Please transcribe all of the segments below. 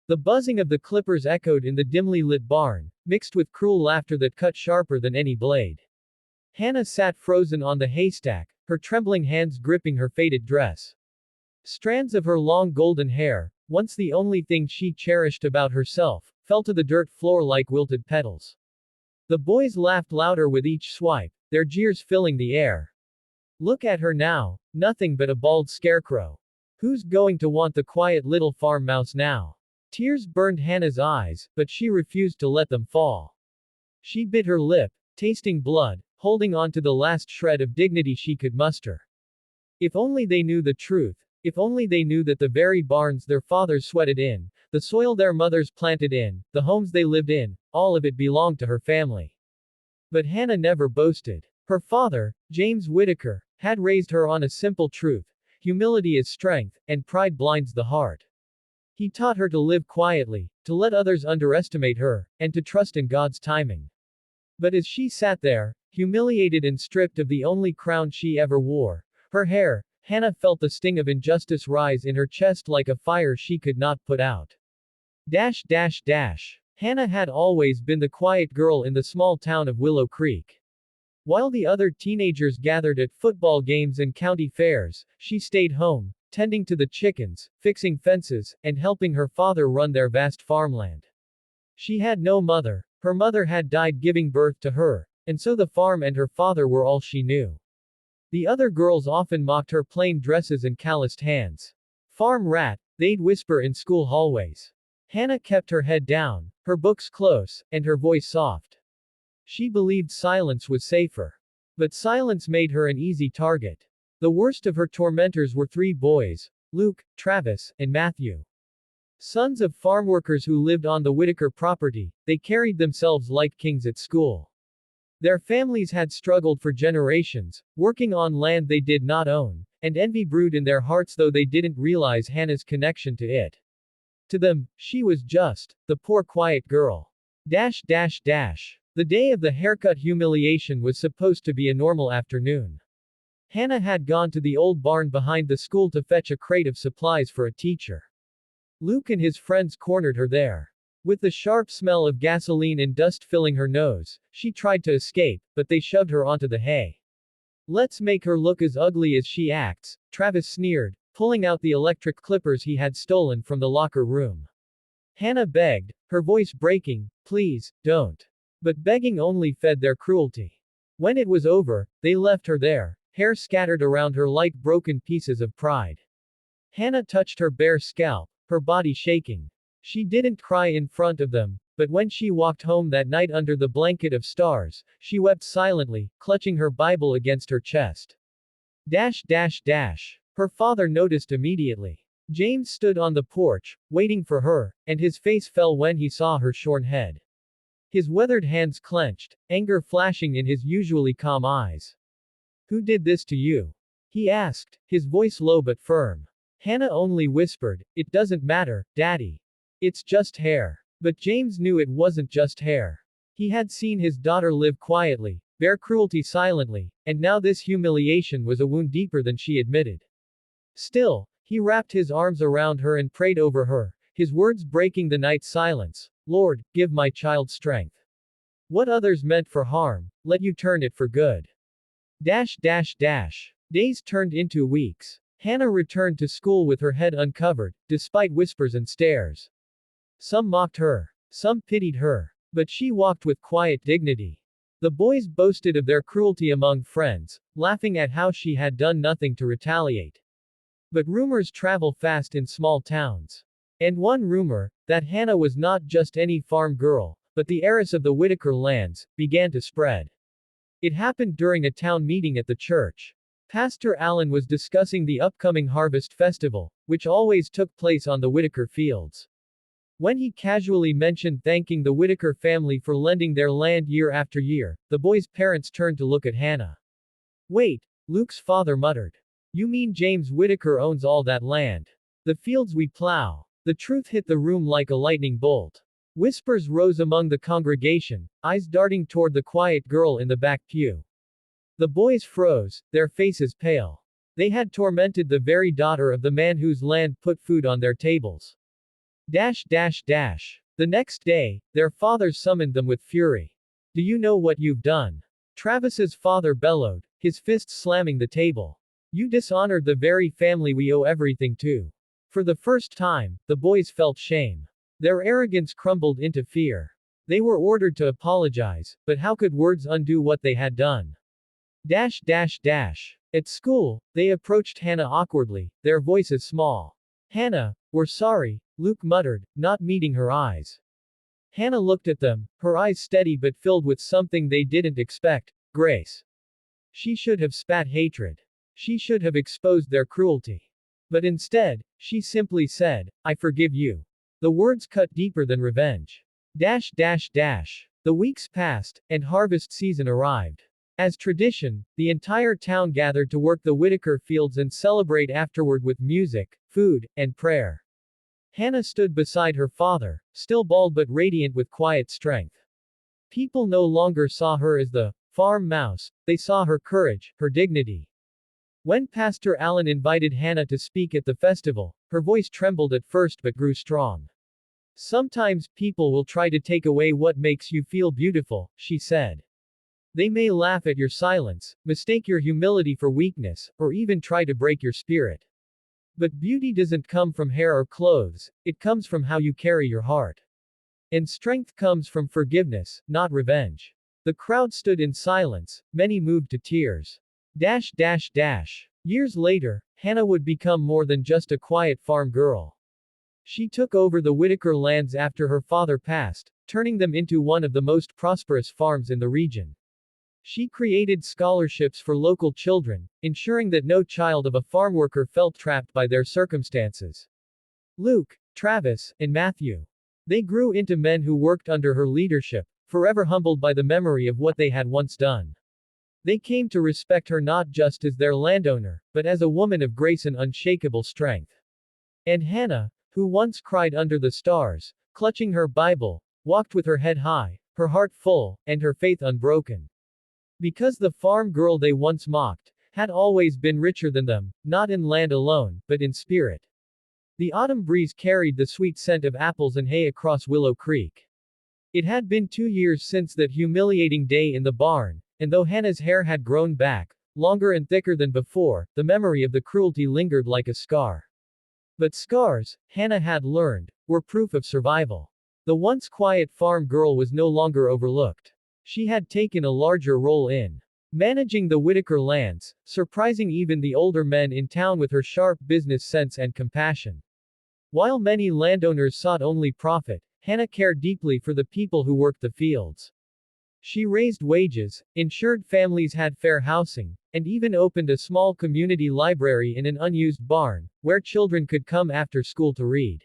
The buzzing of the clippers echoed in the dimly lit barn, mixed with cruel laughter that cut sharper than any blade. Hannah sat frozen on the haystack, her trembling hands gripping her faded dress. Strands of her long golden hair, once the only thing she cherished about herself, fell to the dirt floor like wilted petals. The boys laughed louder with each swipe, their jeers filling the air. Look at her now, nothing but a bald scarecrow. Who's going to want the quiet little farm mouse now? Tears burned Hannah's eyes, but she refused to let them fall. She bit her lip, tasting blood, holding on to the last shred of dignity she could muster. If only they knew the truth, if only they knew that the very barns their fathers sweated in, the soil their mothers planted in, the homes they lived in, all of it belonged to her family. But Hannah never boasted. Her father, James Whitaker, had raised her on a simple truth: humility is strength, and pride blinds the heart. He taught her to live quietly, to let others underestimate her, and to trust in God's timing. But as she sat there, humiliated and stripped of the only crown she ever wore, her hair, Hannah felt the sting of injustice rise in her chest like a fire she could not put out. Hannah had always been the quiet girl in the small town of Willow Creek. While the other teenagers gathered at football games and county fairs, she stayed home, tending to the chickens, fixing fences, and helping her father run their vast farmland. She had no mother. Her mother had died giving birth to her, and so the farm and her father were all she knew. The other girls often mocked her plain dresses and calloused hands. Farm rat, they'd whisper in school hallways. Hannah kept her head down, her books close, and her voice soft. She believed silence was safer. But silence made her an easy target. The worst of her tormentors were three boys: Luke, Travis, and Matthew. Sons of farm workers who lived on the Whitaker property, they carried themselves like kings at school. Their families had struggled for generations, working on land they did not own, and envy brewed in their hearts though they didn't realize Hannah's connection to it. To them, she was just the poor quiet girl. The day of the haircut humiliation was supposed to be a normal afternoon. Hannah had gone to the old barn behind the school to fetch a crate of supplies for a teacher. Luke and his friends cornered her there. With the sharp smell of gasoline and dust filling her nose, she tried to escape, but they shoved her onto the hay. Let's make her look as ugly as she acts, Travis sneered, pulling out the electric clippers he had stolen from the locker room. Hannah begged, her voice breaking, please, don't. But begging only fed their cruelty. When it was over, they left her there, hair scattered around her like broken pieces of pride. Hannah touched her bare scalp, her body shaking. She didn't cry in front of them, but when she walked home that night under the blanket of stars, she wept silently, clutching her Bible against her chest. Her father noticed immediately. James stood on the porch, waiting for her, and his face fell when he saw her shorn head. His weathered hands clenched, anger flashing in his usually calm eyes. Who did this to you? He asked, his voice low but firm. Hannah only whispered, it doesn't matter, Daddy. It's just hair. But James knew it wasn't just hair. He had seen his daughter live quietly, bear cruelty silently, and now this humiliation was a wound deeper than she admitted. Still, he wrapped his arms around her and prayed over her, his words breaking the night's silence. Lord, give my child strength. What others meant for harm, let you turn it for good. Days turned into weeks. Hannah returned to school with her head uncovered, despite whispers and stares. Some mocked her. Some pitied her. But she walked with quiet dignity. The boys boasted of their cruelty among friends, laughing at how she had done nothing to retaliate. But rumors travel fast in small towns. And one rumor, that Hannah was not just any farm girl, but the heiress of the Whitaker lands, began to spread. It happened during a town meeting at the church. Pastor Allen was discussing the upcoming harvest festival, which always took place on the Whitaker fields. When he casually mentioned thanking the Whitaker family for lending their land year after year, the boys' parents turned to look at Hannah. Wait, Luke's father muttered. You mean James Whitaker owns all that land? The fields we plow. The truth hit the room like a lightning bolt. Whispers rose among the congregation, eyes darting toward the quiet girl in the back pew. The boys froze, their faces pale. They had tormented the very daughter of the man whose land put food on their tables. Dash dash dash. The next day, their father summoned them with fury. Do you know what you've done? Travis's father bellowed, his fists slamming the table. You dishonored the very family we owe everything to. For the first time, the boys felt shame. Their arrogance crumbled into fear. They were ordered to apologize, but how could words undo what they had done? Dash dash dash. At school, they approached Hannah awkwardly, their voices small. Hannah, we're sorry, Luke muttered, not meeting her eyes. Hannah looked at them, her eyes steady but filled with something they didn't expect, grace. She should have spat hatred. She should have exposed their cruelty. But instead, she simply said, I forgive you. The words cut deeper than revenge. Dash dash dash. The weeks passed, and harvest season arrived. As tradition, the entire town gathered to work the Whitaker fields and celebrate afterward with music, food, and prayer. Hannah stood beside her father, still bald but radiant with quiet strength. People no longer saw her as the farm mouse, they saw her courage, her dignity. When Pastor Allen invited Hannah to speak at the festival, her voice trembled at first but grew strong. Sometimes people will try to take away what makes you feel beautiful, she said. They may laugh at your silence, mistake your humility for weakness, or even try to break your spirit. But beauty doesn't come from hair or clothes, it comes from how you carry your heart. And strength comes from forgiveness, not revenge. The crowd stood in silence, many moved to tears. Dash dash dash. Years later, Hannah would become more than just a quiet farm girl. She took over the Whitaker lands after her father passed, turning them into one of the most prosperous farms in the region. She created scholarships for local children, ensuring that no child of a farm worker felt trapped by their circumstances. Luke, Travis, and Matthew. They grew into men who worked under her leadership, forever humbled by the memory of what they had once done. They came to respect her not just as their landowner, but as a woman of grace and unshakable strength. And Hannah, who once cried under the stars, clutching her Bible, walked with her head high, her heart full, and her faith unbroken. Because the farm girl they once mocked had always been richer than them, not in land alone, but in spirit. The autumn breeze carried the sweet scent of apples and hay across Willow Creek. It had been 2 years since that humiliating day in the barn, and though Hannah's hair had grown back, longer and thicker than before, the memory of the cruelty lingered like a scar. But scars, Hannah had learned, were proof of survival. The once quiet farm girl was no longer overlooked. She had taken a larger role in managing the Whitaker lands, surprising even the older men in town with her sharp business sense and compassion. While many landowners sought only profit, Hannah cared deeply for the people who worked the fields. She raised wages, ensured families had fair housing, and even opened a small community library in an unused barn, where children could come after school to read.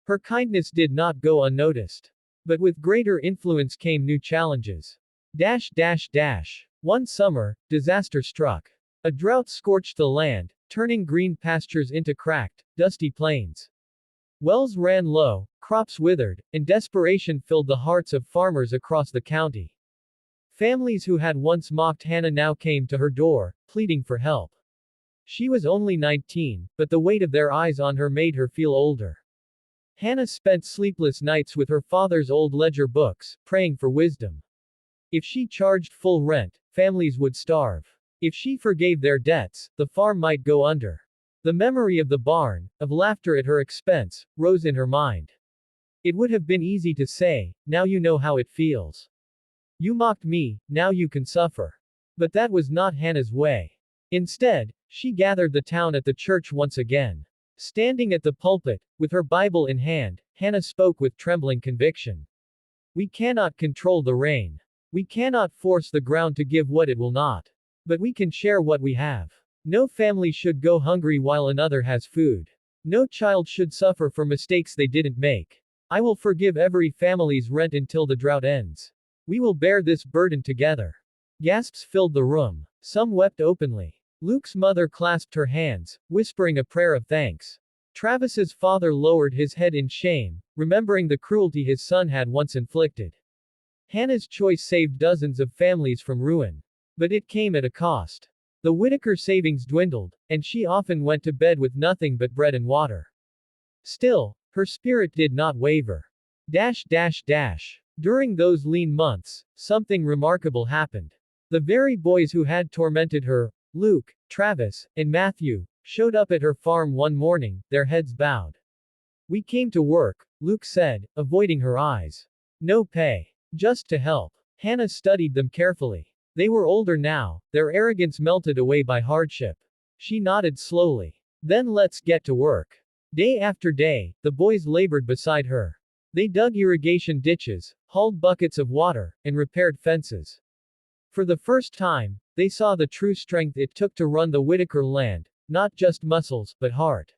Her kindness did not go unnoticed. But with greater influence came new challenges. Dash dash dash. One summer, disaster struck. A drought scorched the land, turning green pastures into cracked, dusty plains. Wells ran low, crops withered, and desperation filled the hearts of farmers across the county. Families who had once mocked Hannah now came to her door, pleading for help. She was only 19, but the weight of their eyes on her made her feel older. Hannah spent sleepless nights with her father's old ledger books, praying for wisdom. If she charged full rent, families would starve. If she forgave their debts, the farm might go under. The memory of the barn, of laughter at her expense, rose in her mind. It would have been easy to say, now you know how it feels. You mocked me, now you can suffer. But that was not Hannah's way. Instead, she gathered the town at the church once again. Standing at the pulpit, with her Bible in hand, Hannah spoke with trembling conviction. We cannot control the rain. We cannot force the ground to give what it will not. But we can share what we have. No family should go hungry while another has food. No child should suffer for mistakes they didn't make. I will forgive every family's rent until the drought ends. We will bear this burden together. Gasps filled the room. Some wept openly. Luke's mother clasped her hands, whispering a prayer of thanks. Travis's father lowered his head in shame, remembering the cruelty his son had once inflicted. Hannah's choice saved dozens of families from ruin. But it came at a cost. The Whitaker savings dwindled, and she often went to bed with nothing but bread and water. Still, Her spirit did not waver. Dash dash dash. During those lean months, something remarkable happened. The very boys who had tormented her, Luke, Travis, and Matthew, showed up at her farm one morning, their heads bowed. We came to work, Luke said, avoiding her eyes. No pay. Just to help. Hannah studied them carefully. They were older now, their arrogance melted away by hardship. She nodded slowly. Then let's get to work. Day after day, the boys labored beside her. They dug irrigation ditches, hauled buckets of water, and repaired fences. For the first time, they saw the true strength it took to run the Whitaker land, not just muscles, but heart.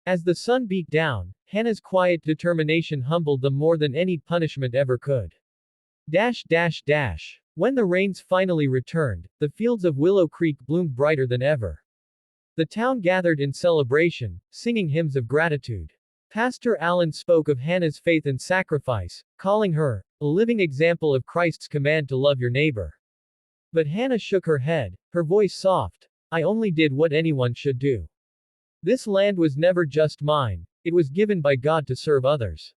As the sun beat down, Hannah's quiet determination humbled them more than any punishment ever could. Dash dash dash. When the rains finally returned, the fields of Willow Creek bloomed brighter than ever. The town gathered in celebration, singing hymns of gratitude. Pastor Allen spoke of Hannah's faith and sacrifice, calling her a living example of Christ's command to love your neighbor. But Hannah shook her head, her voice soft. I only did what anyone should do. This land was never just mine, it was given by God to serve others.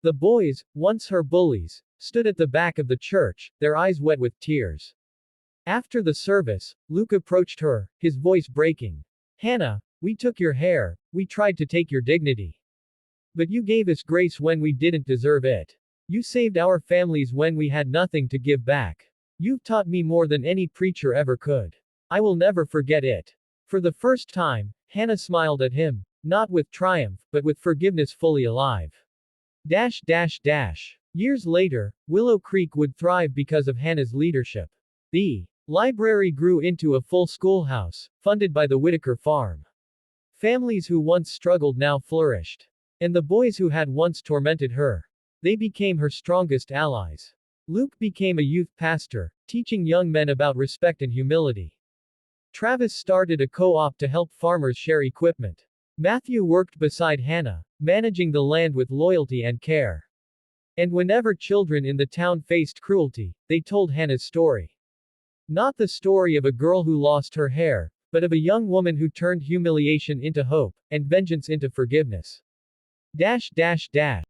The boys, once her bullies, stood at the back of the church, their eyes wet with tears. After the service, Luke approached her, his voice breaking. Hannah, we took your hair, we tried to take your dignity. But you gave us grace when we didn't deserve it. You saved our families when we had nothing to give back. You've taught me more than any preacher ever could. I will never forget it. For the first time, Hannah smiled at him, not with triumph, but with forgiveness fully alive. Dash dash dash. Years later, Willow Creek would thrive because of Hannah's leadership. The library grew into a full schoolhouse, funded by the Whitaker farm. Families who once struggled now flourished. And the boys who had once tormented her, they became her strongest allies. Luke became a youth pastor, teaching young men about respect and humility. Travis started a co-op to help farmers share equipment. Matthew worked beside Hannah, managing the land with loyalty and care. And whenever children in the town faced cruelty, they told Hannah's story. Not the story of a girl who lost her hair, but of a young woman who turned humiliation into hope, and vengeance into forgiveness. Dash dash dash.